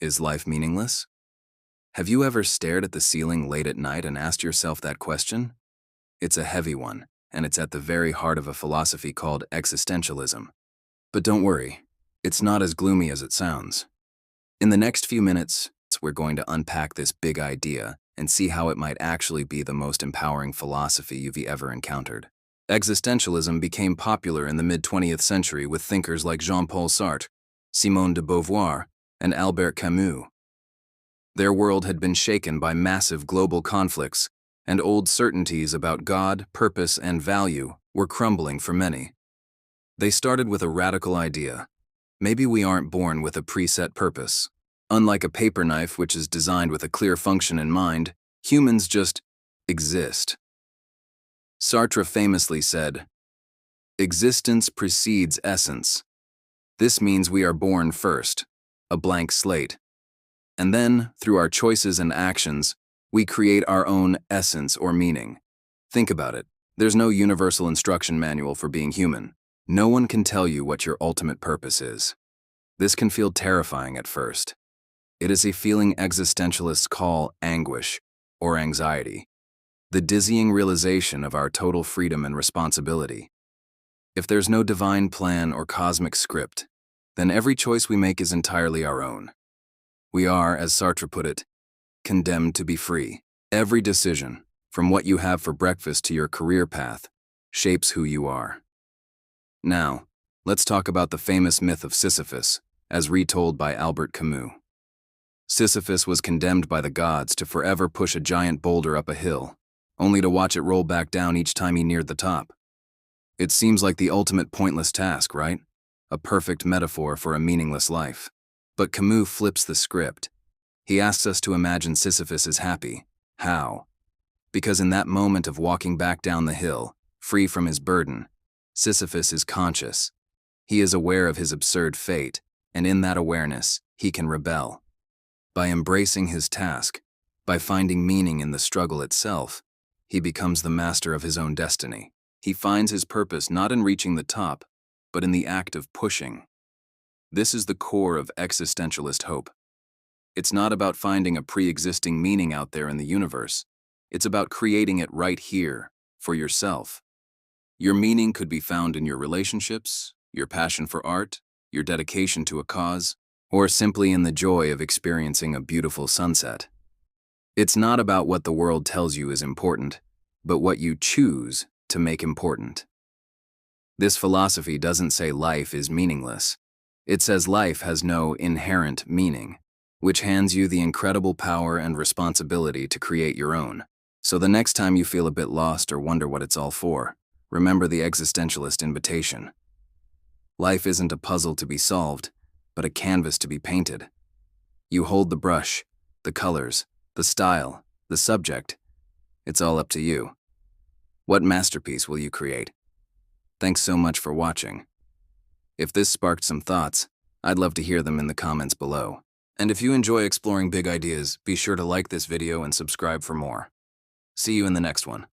Is life meaningless? Have you ever stared at the ceiling late at night and asked yourself that question? It's a heavy one, and it's at the very heart of a philosophy called existentialism. But don't worry, it's not as gloomy as it sounds. In the next few minutes, we're going to unpack this big idea and see how it might actually be the most empowering philosophy you've ever encountered. Existentialism became popular in the mid-20th century with thinkers like Jean-Paul Sartre, Simone de Beauvoir, and Albert Camus. Their world had been shaken by massive global conflicts, and old certainties about God, purpose, and value were crumbling for many. They started with a radical idea. Maybe we aren't born with a preset purpose. Unlike a paper knife which is designed with a clear function in mind, humans just exist. Sartre famously said, "Existence precedes essence." This means we are born first, a blank slate. And then, through our choices and actions, we create our own essence or meaning. Think about it. There's no universal instruction manual for being human. No one can tell you what your ultimate purpose is. This can feel terrifying at first. It is a feeling existentialists call anguish or anxiety, the dizzying realization of our total freedom and responsibility. If there's no divine plan or cosmic script, then every choice we make is entirely our own. We are, as Sartre put it, condemned to be free. Every decision, from what you have for breakfast to your career path, shapes who you are. Now, let's talk about the famous myth of Sisyphus, as retold by Albert Camus. Sisyphus was condemned by the gods to forever push a giant boulder up a hill, only to watch it roll back down each time he neared the top. It seems like the ultimate pointless task, right? A perfect metaphor for a meaningless life. But Camus flips the script. He asks us to imagine Sisyphus is happy. How? Because in that moment of walking back down the hill, free from his burden, Sisyphus is conscious. He is aware of his absurd fate, and in that awareness, he can rebel. By embracing his task, by finding meaning in the struggle itself, he becomes the master of his own destiny. He finds his purpose not in reaching the top, but in the act of pushing. This is the core of existentialist hope. It's not about finding a pre-existing meaning out there in the universe. It's about creating it right here, for yourself. Your meaning could be found in your relationships, your passion for art, your dedication to a cause, or simply in the joy of experiencing a beautiful sunset. It's not about what the world tells you is important, but what you choose to make important. This philosophy doesn't say life is meaningless. It says life has no inherent meaning, which hands you the incredible power and responsibility to create your own. So the next time you feel a bit lost or wonder what it's all for, remember the existentialist invitation. Life isn't a puzzle to be solved, but a canvas to be painted. You hold the brush, the colors, the style, the subject. It's all up to you. What masterpiece will you create? Thanks so much for watching. If this sparked some thoughts, I'd love to hear them in the comments below. And if you enjoy exploring big ideas, be sure to like this video and subscribe for more. See you in the next one.